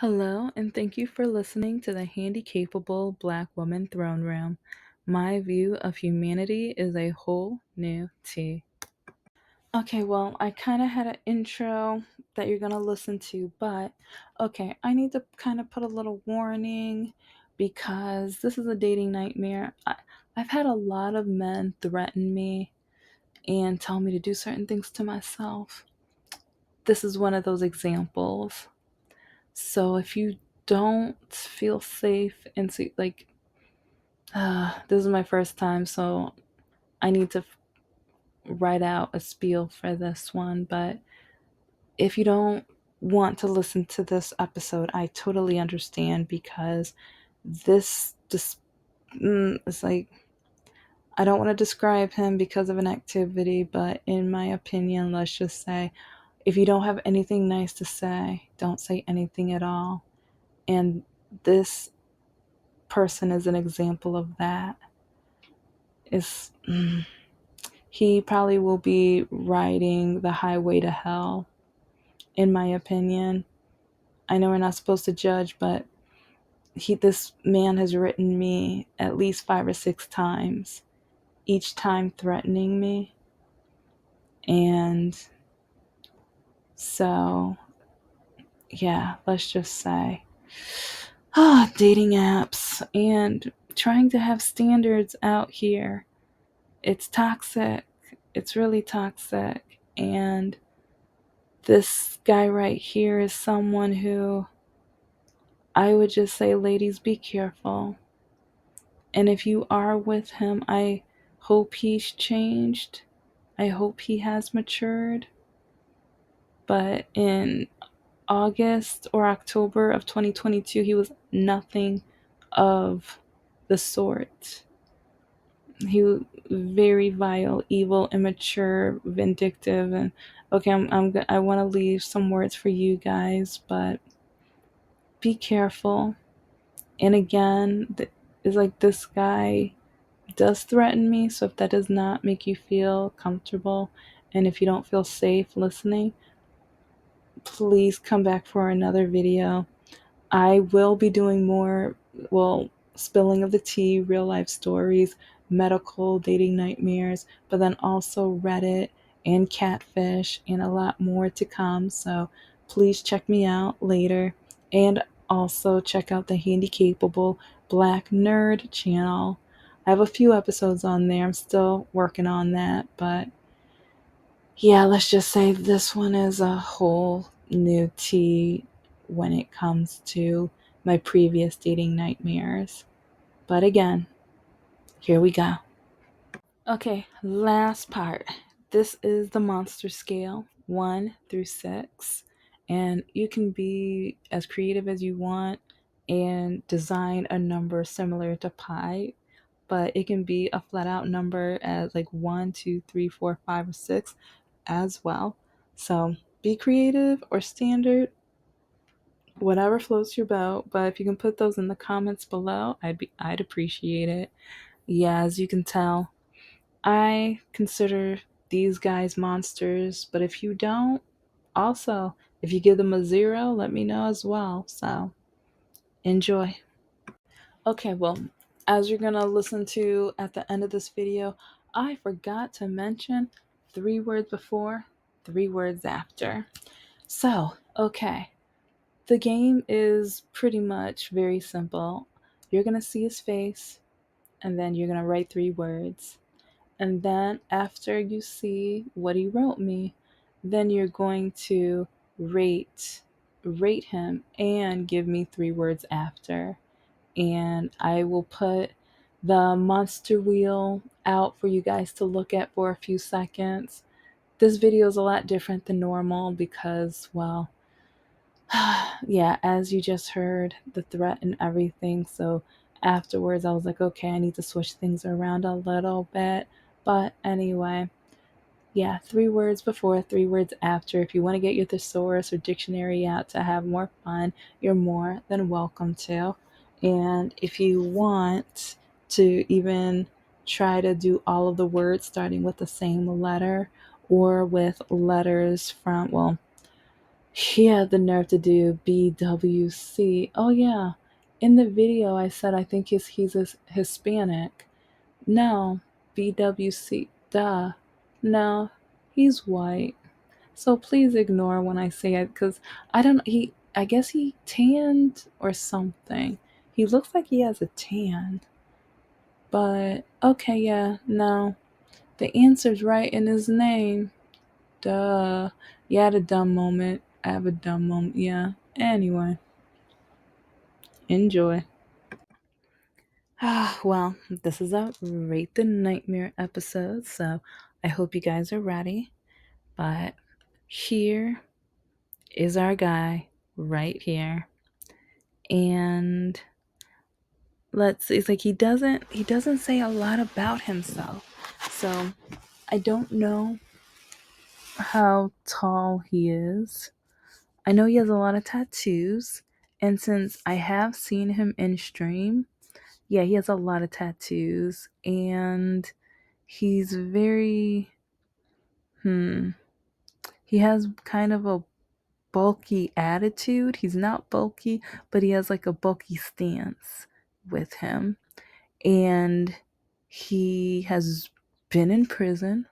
Hello, and thank you for listening to the Handicapable Black Woman Throne Room. My view of humanity is a whole new tea. Okay, well, I kind of had an intro that you're going to listen to, but okay, I need to kind of put a little warning because this is a dating nightmare. I've had a lot of men threaten me and tell me to do certain things to myself. This is one of those examples. So if you don't feel safe and see, like, this is my first time, so I need to write out a spiel for this one. But if you don't want to listen to this episode, I totally understand because this just is like, I don't want to describe him because of an activity, but in my opinion, let's just say if you don't have anything nice to say, don't say anything at all. And this person is an example of that. Is he probably will be riding the highway to hell, in my opinion. I know we're not supposed to judge, but this man has written me at least 5 or 6 times, each time threatening me. And so, yeah, let's just say, dating apps and trying to have standards out here. It's toxic. It's really toxic. And this guy right here is someone who I would just say, ladies, be careful. And if you are with him, I hope he's changed. I hope he has matured. But in August or October of 2022, he was nothing of the sort. He was very vile, evil, immature, vindictive, and okay, I want to leave some words for you guys, but be careful. And again, it's like this guy does threaten me, so if that does not make you feel comfortable, and if you don't feel safe listening, please come back for another video. I will be doing more, well, spilling of the tea, real life stories, medical dating nightmares, but then also Reddit and catfish and a lot more to come. So please check me out later. And also check out the Handicapable Black Nerd channel. I have a few episodes on there. I'm still working on that, but yeah, let's just say this one is a whole new tea when it comes to my previous dating nightmares. But again, here we go. Okay, last part. This is the monster scale 1 through 6. And you can be as creative as you want and design a number similar to pi, but it can be a flat out number as like 1, 2, 3, 4, 5, or 6 as well. So be creative or standard, whatever floats your boat. But if you can put those in the comments below, I'd appreciate it. Yeah, as you can tell, I consider these guys monsters, but if you don't, also, if you give them a 0, let me know as well. So enjoy. Okay, well, as you're gonna listen to at the end of this video, I forgot to mention 3 words before, 3 words after. So, okay, the game is pretty much very simple. You're gonna see his face, and then you're gonna write 3 words. And then after you see what he wrote me, then you're going to rate him and give me 3 words after. And I will put the monster wheel out for you guys to look at for a few seconds. This video is a lot different than normal because, well, yeah, as you just heard, the threat and everything. So afterwards, I was like, okay, I need to switch things around a little bit. But anyway, yeah, 3 words before, 3 words after. If you want to get your thesaurus or dictionary out to have more fun, you're more than welcome to. And if you want to even try to do all of the words starting with the same letter or with letters from, well, He had the nerve to do BWC. Oh yeah. In the video I said I think he's a Hispanic. No, BWC. Duh. No, he's white. So please ignore when I say it because I don't I guess he tanned or something. He looks like he has a tan. But okay, yeah, no. The answer's right in his name. Duh. You had a dumb moment. I have a dumb moment. Yeah. Anyway, enjoy. Well, this is a Rate the Nightmare episode, so I hope you guys are ready. But here is our guy right here. And let's see, it's like he doesn't say a lot about himself. So I don't know how tall he is. I know he has a lot of tattoos, and since I have seen him in stream, yeah, he has a lot of tattoos, and he's very, he has kind of a bulky attitude. He's not bulky, but he has like a bulky stance with him, and he has been in prison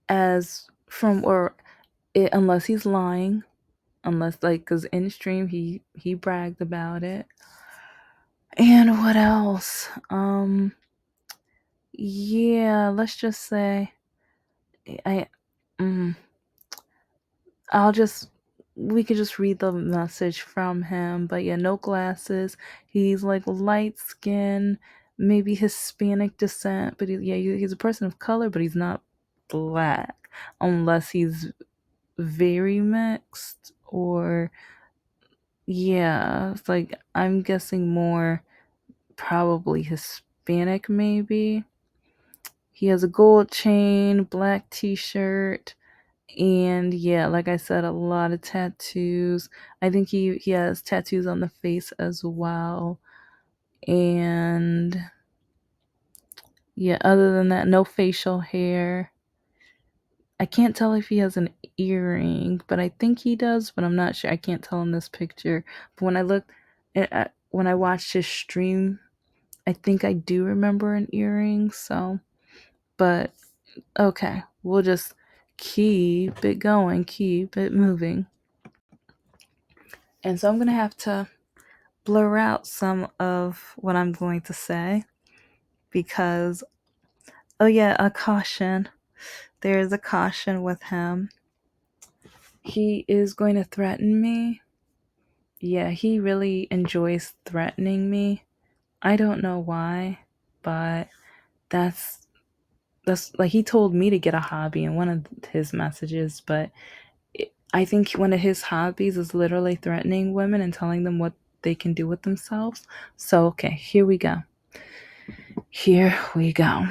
as from or unless he's lying, unless like because in stream he bragged about it. And what else? Yeah, let's just say I mm, I'll just we could just read the message from him. But yeah, no glasses. He's like light skin, maybe Hispanic descent, but he's a person of color, but he's not black unless he's very mixed or yeah, it's like I'm guessing more probably Hispanic maybe. He has a gold chain, black t-shirt, and yeah, like I said, a lot of tattoos. I think he has tattoos on the face as well. And yeah, other than that, no facial hair. I can't tell if he has an earring, but I think he does, but I'm not sure. I can't tell in this picture. But when I watched his stream, I think I do remember an earring. So, but okay, we'll just keep it going, keep it moving. And so I'm going to have to blur out some of what I'm going to say because, oh, yeah, a caution. There is a caution with him. He is going to threaten me. Yeah, he really enjoys threatening me. I don't know why, but that's like he told me to get a hobby in one of his messages, but I think one of his hobbies is literally threatening women and telling them what they can do with themselves. So, okay, here we go. Here we go.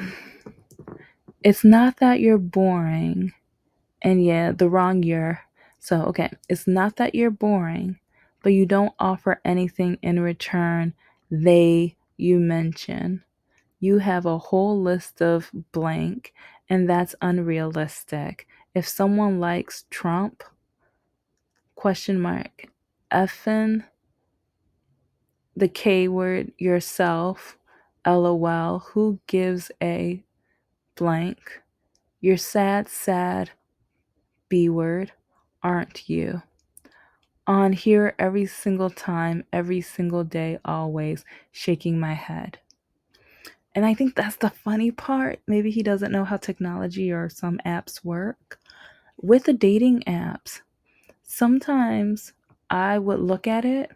It's not that you're boring. And yeah, the wrong year. So, okay, it's not that you're boring, but you don't offer anything in return. You mention. You have a whole list of blank, and that's unrealistic. If someone likes Trump, question mark, effing the K word yourself, lol, who gives a blank? You're sad, B word, aren't you? On here every single time, every single day, always shaking my head. And I think that's the funny part. Maybe he doesn't know how technology or some apps work. With the dating apps, sometimes I would look at it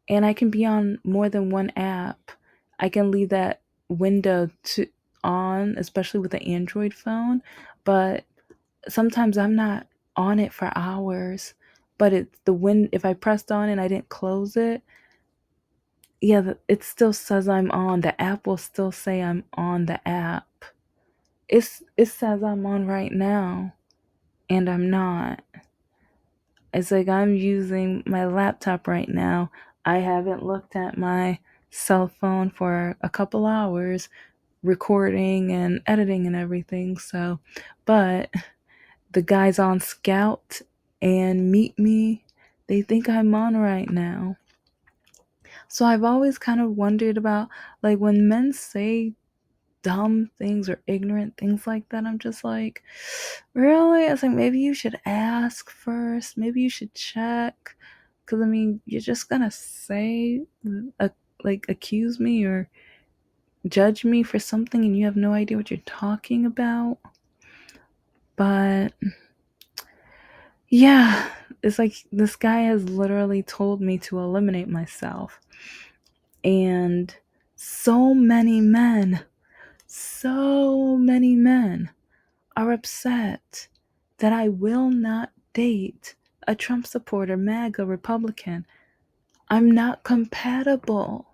and I can be on more than one app. I can leave that window to on, especially with the Android phone, but sometimes I'm not on it for hours. But it's the wind. If I pressed on and I didn't close it, yeah, it still says I'm on. The app will still say I'm on the app. It says I'm on right now, and I'm not. It's like I'm using my laptop right now. I haven't looked at my cell phone for a couple hours, recording and editing and everything. So, but the guy's on Scout and meet me. They think I'm on right now. So I've always kind of wondered about, like, when men say dumb things or ignorant things like that, I'm just like, really? I was like, maybe you should ask first. Maybe you should check. Because, I mean, you're just going to say, uh, like, accuse me or judge me for something and you have no idea what you're talking about. But yeah, it's like this guy has literally told me to eliminate myself. And so many men, so many men are upset that I will not date a Trump supporter, MAGA Republican. I'm not compatible.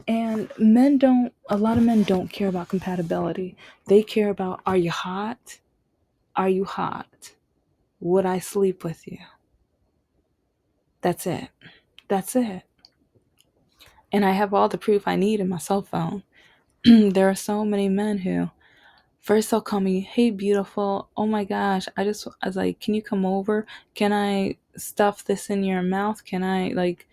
And a lot of men don't care about compatibility. They care about, are you hot? Are you hot? Would I sleep with you? That's it. That's it. And I have all the proof I need in my cell phone. There are so many men who first they'll call me, hey, beautiful. Oh my gosh. I was like, can you come over? Can I stuff this in your mouth? Can I, like,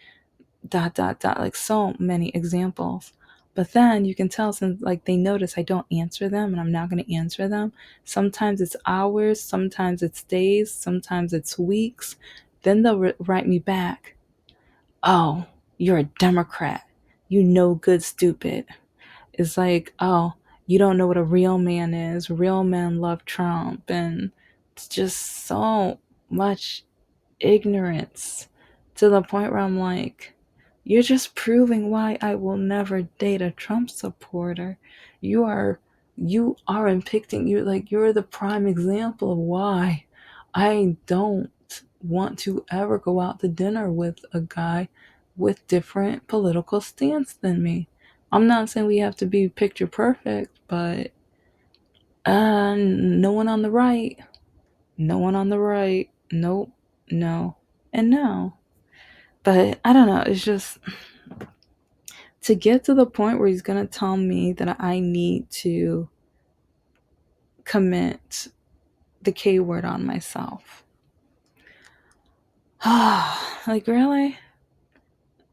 dot, dot, dot, like so many examples. But then you can tell, since like they notice I don't answer them and I'm not going to answer them. Sometimes it's hours, sometimes it's days, sometimes it's weeks. Then they'll write me back, oh, you're a Democrat. You no good, stupid. It's like, oh, you don't know what a real man is. Real men love Trump. And it's just so much ignorance to the point where I'm like, you're just proving why I will never date a Trump supporter. You are impicting, you're the prime example of why I don't want to ever go out to dinner with a guy with different political stance than me. I'm not saying we have to be picture perfect, but no one on the right. No one on the right. Nope. No. And no. But I don't know. It's just to get to the point where he's going to tell me that I need to commit the K word on myself. Like, really?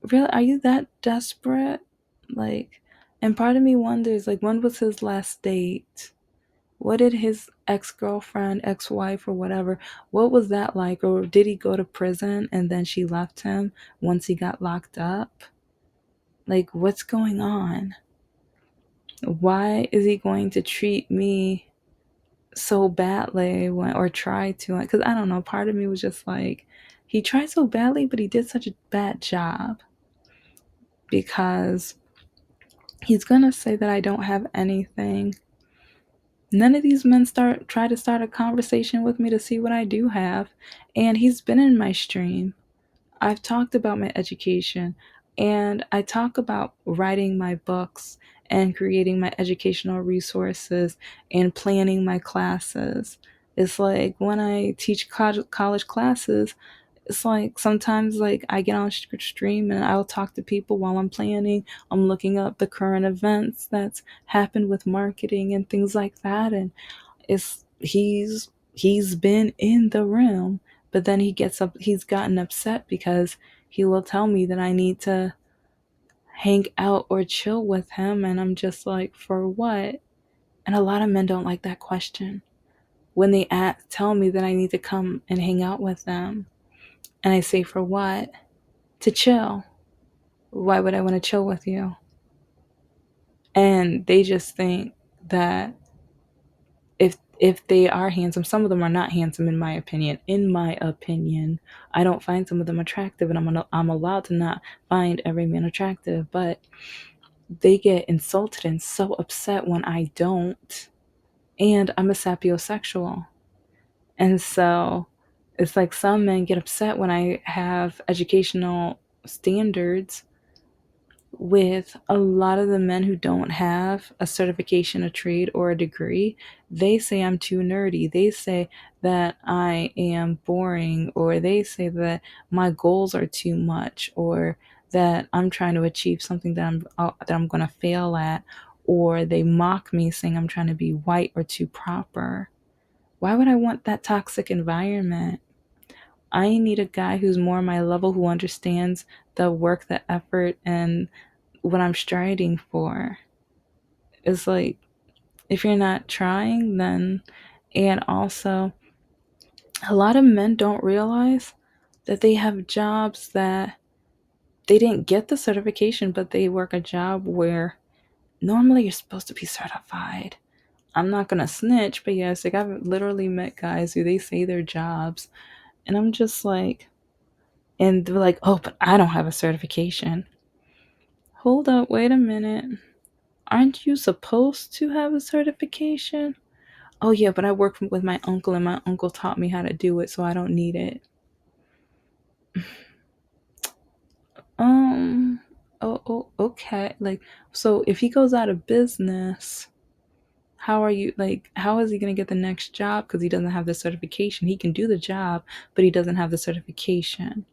Really? Are you that desperate? Like, and part of me wonders, like, when was his last date? What did his ex-girlfriend, ex-wife, or whatever, what was that like? Or did he go to prison and then she left him once he got locked up? Like, what's going on? Why is he going to treat me so badly or try to? Because I don't know, part of me was just like, he tried so badly, but he did such a bad job. Because he's going to say that I don't have anything. None of these men try to start a conversation with me to see what I do have. And he's been in my stream. I've talked about my education, and I talk about writing my books and creating my educational resources and planning my classes. It's like when I teach college classes, it's like sometimes like I get on stream and I'll talk to people while I'm planning. I'm looking up the current events that's happened with marketing and things like that, and it's he's been in the room, but then he's gotten upset because he will tell me that I need to hang out or chill with him, and I'm just like, for what? And a lot of men don't like that question when they tell me that I need to come and hang out with them, and I say, for what? To chill. Why would I want to chill with you? And they just think that if they are handsome, some of them are not handsome in my opinion. In my opinion, I don't find some of them attractive, and I'm allowed to not find every man attractive, but they get insulted and so upset when I don't. And I'm a sapiosexual. And so it's like some men get upset when I have educational standards with a lot of the men who don't have a certification, a trade, or a degree. They say I'm too nerdy. They say that I am boring, or they say that my goals are too much, or that I'm trying to achieve something that I'm going to fail at, or they mock me saying I'm trying to be white or too proper. Why would I want that toxic environment? I need a guy who's more my level, who understands the work, the effort, and what I'm striding for. It's like, if you're not trying, then, and also, a lot of men don't realize that they have jobs that they didn't get the certification, but they work a job where normally you're supposed to be certified. I'm not gonna snitch, but yes, like I've literally met guys who they say their jobs, and I'm just like, and they're like, oh, but I don't have a certification. Hold up, wait a minute. Aren't you supposed to have a certification? Oh, yeah, but I work with my uncle, and my uncle taught me how to do it, so I don't need it. Um, okay. Like, so if he goes out of business, how are you, like, how is he going to get the next job? Because he doesn't have the certification. He can do the job, but he doesn't have the certification.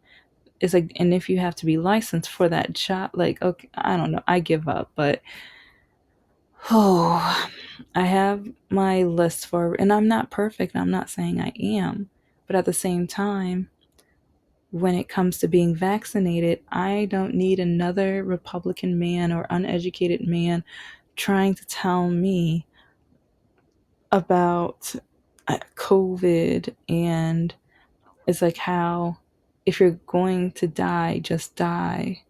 It's like, and if you have to be licensed for that job, like, okay, I don't know. I give up, but oh, I have my list for, and I'm not perfect. I'm not saying I am, but at the same time, when it comes to being vaccinated, I don't need another Republican man or uneducated man trying to tell me about COVID. And it's like, how, if you're going to die, just die.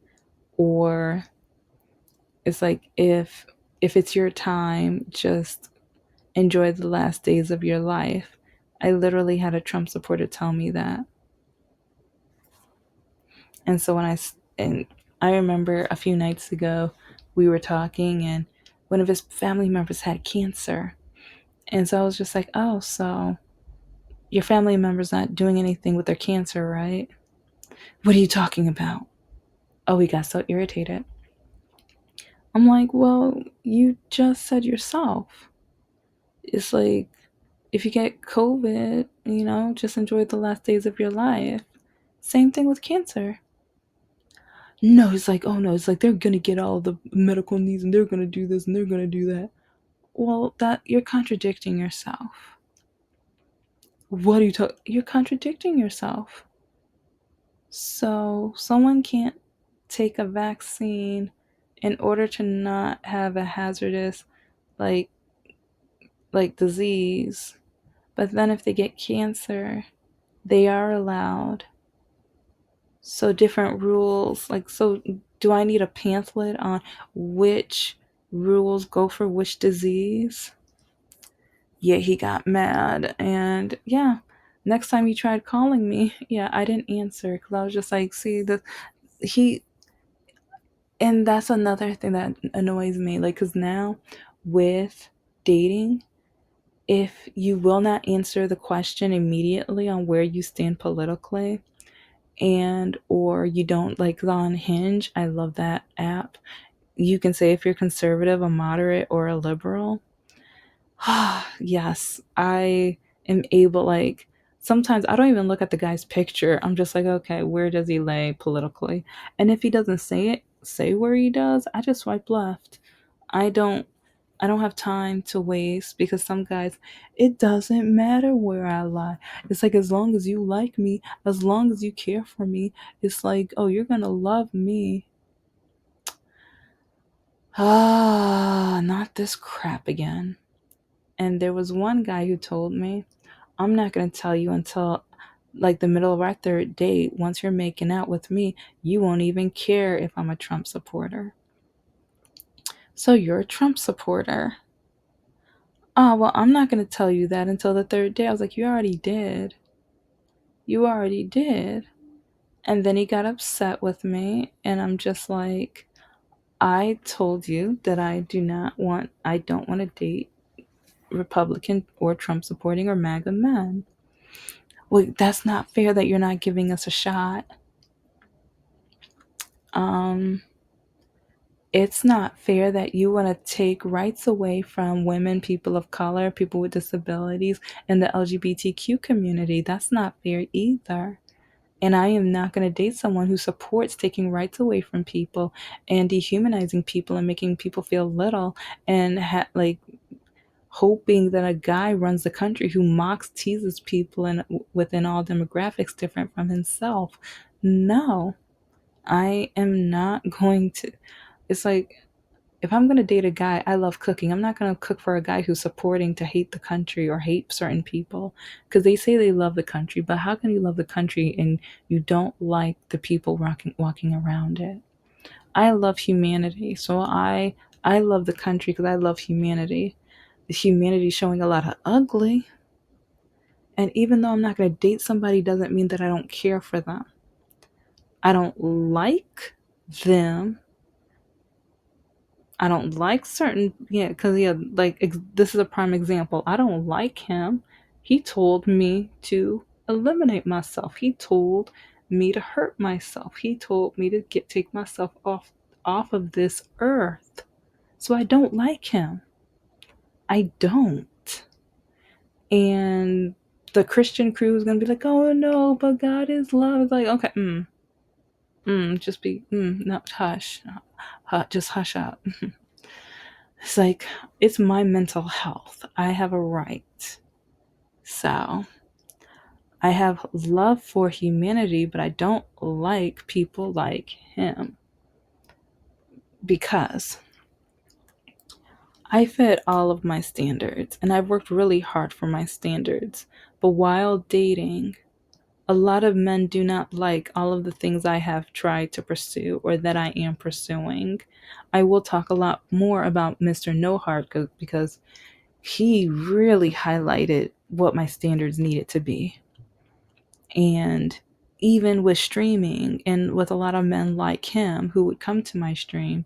Or it's like, if it's your time, just enjoy the last days of your life. I literally had a Trump supporter tell me that. And so and I remember a few nights ago we were talking, and one of his family members had cancer. And so I was just like, "Oh, so your family member's not doing anything with their cancer, right?" "What are you talking about?" Oh, he got so irritated. I'm like, "Well, you just said yourself. It's like, if you get COVID, just enjoy the last days of your life. Same thing with cancer." No, it's like, oh no, it's like they're gonna get all the medical needs, and they're gonna do this and they're gonna do that. Well, that, you're contradicting yourself. What are you talking? You're contradicting yourself. So someone can't take a vaccine in order to not have a hazardous, like disease, but then if they get cancer, they are allowed. So different rules, like, so do I need a pamphlet on which rules go for which disease? Yeah, he got mad. And yeah, next time he tried calling me, yeah, I didn't answer because I was just like, see, he, and that's another thing that annoys me. Like, because now with dating, if you will not answer the question immediately on where you stand politically, and or you don't, like on Hinge, I love that app, you can say if you're conservative, a moderate, or a liberal. Yes, I am able, like, sometimes I don't even look at the guy's picture. I'm just like, okay, where does he lay politically? And if he doesn't say where he does, I just swipe left. I don't I don't have time to waste, because some guys, it doesn't matter where I lie. It's like, as long as you like me, as long as you care for me, it's like, oh, you're gonna love me. Not this crap again. And there was one guy who told me, I'm not going to tell you until like the middle of our third date. Once you're making out with me, you won't even care if I'm a Trump supporter. So you're a Trump supporter. Oh, well, I'm not going to tell you that until the third day. I was like, you already did. You already did. And then he got upset with me. And I'm just like, I told you that I don't want to date Republican or Trump supporting or MAGA men. Well, that's not fair that you're not giving us a shot. Um, it's not fair that you want to take rights away from women, people of color, people with disabilities, and the LGBTQ community. That's not fair either. And I am not going to date someone who supports taking rights away from people and dehumanizing people and making people feel little and like hoping that a guy runs the country who mocks, teases people, and within all demographics different from himself. No, I am not going to. It's like, if I'm going to date a guy, I love cooking. I'm not going to cook for a guy who's supporting to hate the country or hate certain people, because they say they love the country, but how can you love the country and you don't like the people walking around it? I love humanity, so I love the country because I love humanity. The humanity showing a lot of ugly, and even though I'm not going to date somebody, doesn't mean that I don't care for them. I don't like them. I don't like certain, yeah, because, yeah, like, this is a prime example. I don't like him. He told me to eliminate myself. He told me to hurt myself. He told me to take myself off of this earth. So I don't like him. I don't. And the Christian crew is gonna be like, "Oh no, but God is love." It's like, okay, just be, no, hush, just hush up. It's like, it's my mental health. I have a right. So I have love for humanity, but I don't like people like him, because I fit all of my standards and I've worked really hard for my standards. But while dating, a lot of men do not like all of the things I have tried to pursue or that I am pursuing. I will talk a lot more about Mr. No Heart because he really highlighted what my standards needed to be. And even with streaming and with a lot of men like him who would come to my stream,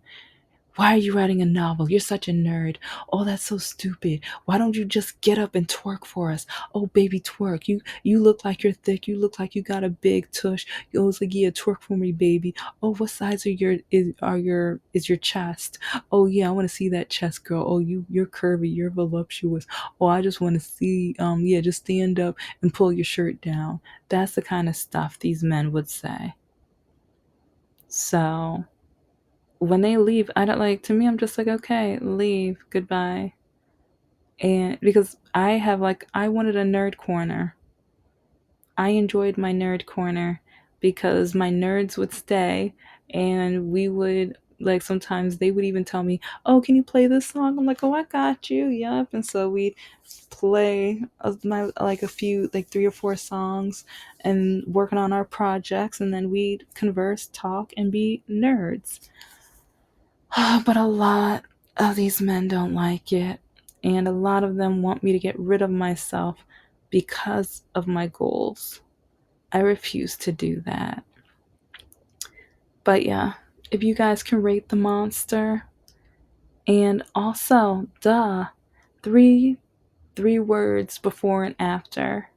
"Why are you writing a novel? You're such a nerd. Oh, that's so stupid. Why don't you just get up and twerk for us? Oh, baby, twerk. You look like you're thick. You look like you got a big tush." You was like, "Yeah, twerk for me, baby. Oh, what size are is your chest? Oh yeah, I want to see that chest, girl. Oh, you're curvy. You're voluptuous. Oh, I just want to see. Yeah, just stand up and pull your shirt down." That's the kind of stuff these men would say. So when they leave, I don't like, to me, I'm just like, okay, leave, goodbye. And because I wanted a nerd corner. I enjoyed my nerd corner because my nerds would stay, and we would, like, sometimes they would even tell me, "Oh, can you play this song?" I'm like, "Oh, I got you." Yep. And so we'd play my, like, a few, like, 3 or 4 songs and working on our projects, and then we'd converse, talk, and be nerds. But a lot of these men don't like it, and a lot of them want me to get rid of myself because of my goals. I refuse to do that. But yeah, if you guys can rate the monster, and also, three three words before and after.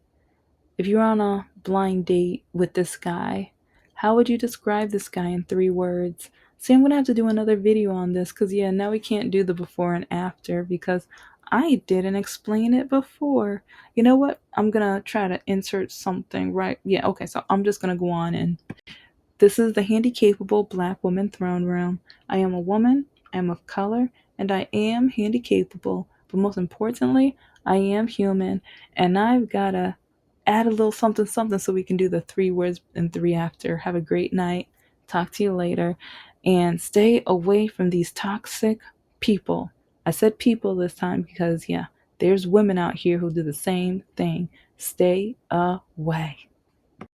If you're on a blind date with this guy, how would you describe this guy in 3 words? See, I'm gonna have to do another video on this because, yeah, now we can't do the before and after because I didn't explain it before. You know what? I'm gonna try to insert something, right? Yeah, okay, so I'm just gonna go on and this is the Handicapable Black Woman Throne Room. I am a woman, I am of color, and I am handicapable. But most importantly, I am human, and I've gotta add a little something something so we can do the 3 words and 3 after. Have a great night. Talk to you later. And stay away from these toxic people. I said people this time because, yeah, there's women out here who do the same thing. Stay away.